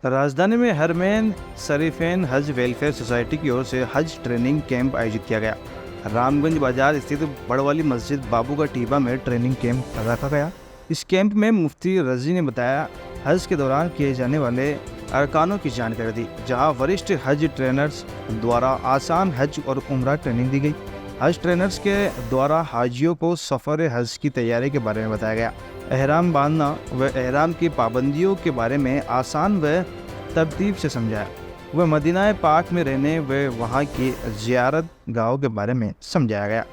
राजधानी में हरमैन शरीफैन हज वेलफेयर सोसाइटी की ओर से हज ट्रेनिंग कैंप आयोजित किया गया। रामगंज बाजार स्थित बड़वाली मस्जिद बाबू का टीबा में ट्रेनिंग कैंप रखा गया। इस कैंप में मुफ्ती रजी ने बताया हज के दौरान किए जाने वाले अरकानों की जानकारी दी, जहां वरिष्ठ हज ट्रेनर्स द्वारा आसान हज और उम्रा ट्रेनिंग दी गई। हज ट्रेनर्स के द्वारा हाजियों को सफ़र हज की तैयारी के बारे में बताया गया। एहराम बांधना व एहराम की पाबंदियों के बारे में आसान व तरतीब से समझाया। वह मदीना पाक में रहने व वहाँ की ज़ियारत गाहों के बारे में समझाया गया।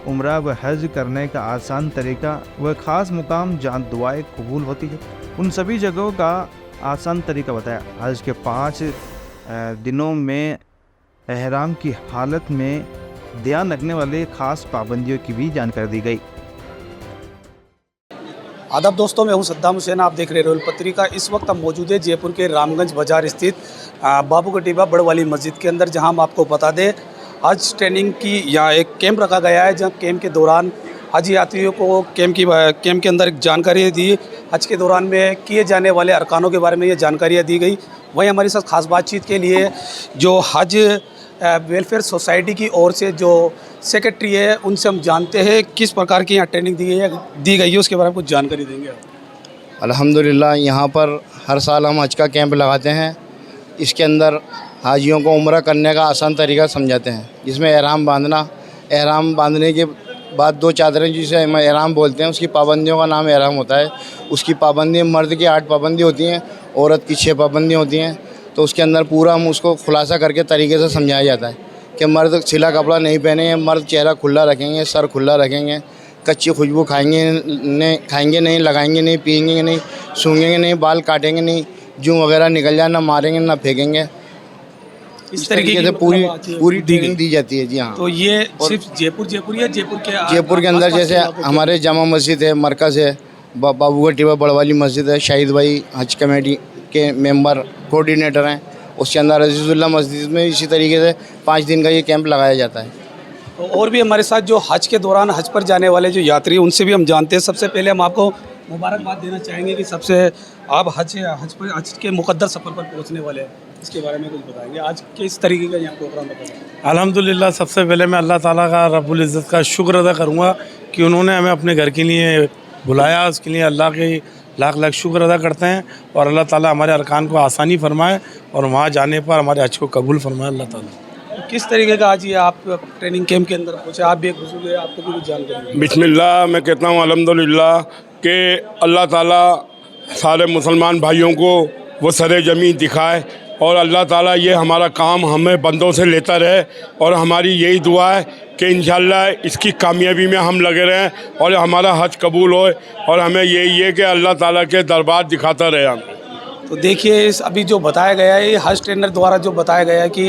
उम्रा व हज करने का आसान तरीका व ख़ास मुकाम जहाँ दुआएं कबूल होती है, उन सभी जगहों का आसान तरीका बताया। हज के 5 दिनों में एहराम की हालत में ध्यान रखने वाले ख़ास पाबंदियों की भी जानकारी दी गई। आदाब दोस्तों, मैं हूं सद्दाम हुसैन। आप देख रहे हैं रोयल पत्रिका। इस वक्त हम मौजूद है जयपुर के रामगंज बाजार स्थित बाबू का टीबा बड़वाली मस्जिद के अंदर, जहां हम आपको बता दें हज ट्रेनिंग की यहाँ एक कैंप रखा गया है, जहां कैंप के दौरान हज यात्रियों को कैंप के अंदर जानकारी दी। हज के दौरान में किए जाने वाले अरकानों के बारे में ये जानकारियाँ दी गई। वहीं हमारे साथ खास बातचीत के लिए जो हज वेलफेयर सोसाइटी की ओर से जो सेक्रेटरी है, उनसे हम जानते हैं किस प्रकार की यहाँ ट्रेनिंग दी गई है, उसके बारे में कुछ जानकारी देंगे आप। अल्हम्दुलिल्लाह, यहाँ पर हर साल हम हज का कैंप लगाते हैं। इसके अंदर हाजियों को उम्रा करने का आसान तरीका समझाते हैं, जिसमें एहराम बांधने के बाद 2 चादरें जिसे हम एहराम बोलते हैं, उसकी पाबंदियों का नाम एहराम होता है। उसकी पाबंदी मर्द की 8 पाबंदी होती हैं, औरत की 6 पाबंदी होती हैं। तो उसके अंदर पूरा हम उसको खुलासा करके तरीके से समझाया जाता है कि मर्द सिला कपड़ा नहीं पहनेंगे, मर्द चेहरा खुला रखेंगे, सर खुला रखेंगे, कच्ची खुशबू खाएंगे नहीं, लगाएंगे नहीं, पिएंगे नहीं, सूंघेंगे नहीं, बाल काटेंगे नहीं, जूं वगैरह निकल जाए ना मारेंगे ना फेंकेंगे। इस तरीके से पूरी ट्रेनिंग दी जाती है। जी हाँ। तो ये सिर्फ जयपुर या जयपुर के अंदर जैसे हमारे जामा मस्जिद है, मरकज़ है, बाबू का टीबा बड़वाली मस्जिद है, शाहिद भाई हज कमेटी के मेंबर कोऑर्डिनेटर हैं, उसके अंदर अजीज़ुल्लाह मस्जिद में इसी तरीके से 5 दिन का ये कैंप लगाया जाता है। तो और भी हमारे साथ जो हज के दौरान हज पर जाने वाले जो यात्री, उनसे भी हम जानते हैं। सबसे पहले हम आपको मुबारकबाद देना चाहेंगे कि सबसे आप हज के मुक़द्दस सफ़र पर पहुंचने वाले हैं, इसके बारे में कुछ बताएंगे। आज किस तरीके का यहाँ प्रोग्राम रखा? अल्हम्दुलिल्लाह, सबसे पहले मैं अल्लाह ताला का रब्बुल इज़्ज़त का शुक्र अदा करूँगा कि उन्होंने हमें अपने घर के लिए बुलाया। उसके लिए अल्लाह के लाख लाख शुक्र अदा करते हैं, और अल्लाह ताला हमारे अरकान को आसानी फरमाए और वहाँ जाने पर हमारे हज को कबूल फरमाए अल्लाह ताला। किस तरीके का आज ये आप ट्रेनिंग कैंप के अंदर पहुँचे? आप भी एक बुजुर्ग है, आपको भी कुछ जानकारी। बिस्मिल्लाह, मैं कहता हूँ अल्हम्दुलिल्लाह कि अल्लाह ताला सारे मुसलमान भाइयों को वो सरे ज़मीन दिखाए, और अल्लाह ताला ये हमारा काम हमें बंदों से लेता रहे, और हमारी यही दुआ है कि इंशाअल्लाह इसकी कामयाबी में हम लगे रहें और हमारा हज कबूल होए, और हमें यही है कि अल्लाह ताला के दरबार दिखाता रहे हमें। तो देखिए, इस अभी जो बताया गया है, ये हज ट्रेनर द्वारा जो बताया गया है कि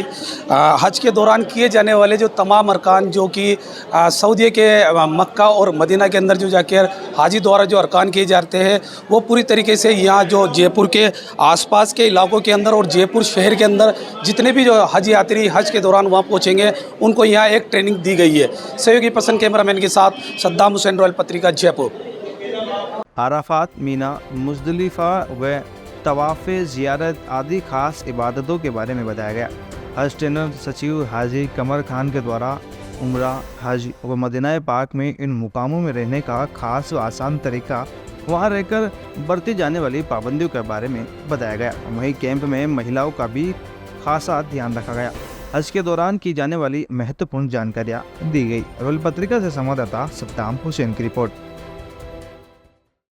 हज के दौरान किए जाने वाले जो तमाम अरकान जो कि सऊदी के मक्का और मदीना के अंदर जो जाकर हाजी द्वारा जो अरकान किए जाते हैं, वो पूरी तरीके से यहाँ जो जयपुर के आसपास के इलाकों के अंदर और जयपुर शहर के अंदर जितने भी जो हज यात्री हज के दौरान वहाँ पहुँचेंगे, उनको यहाँ एक ट्रेनिंग दी गई है। सहयोगी पर्सन कैमरामैन के साथ सद्दाम हुसैन, रॉयल पत्रिका, जयपुर। अराफात, मीना, मुज़दलिफ़ा व तवाफ़ ज़ियारत आदि ख़ास इबादतों के बारे में बताया गया। हज ट्रेनर सचिव हाजी कमर खान के द्वारा उम्रा, हज व मदीना पाक में इन मुकामों में रहने का ख़ास व आसान तरीका, वहाँ रहकर बरती जाने वाली पाबंदियों के बारे में बताया गया। वहीं कैंप में महिलाओं का भी खासा ध्यान रखा गया। हज के दौरान की जाने वाली महत्वपूर्ण जानकारियाँ दी गई। रोयल पत्रिका से संवाददाता सद्दाम हुसैन की रिपोर्ट।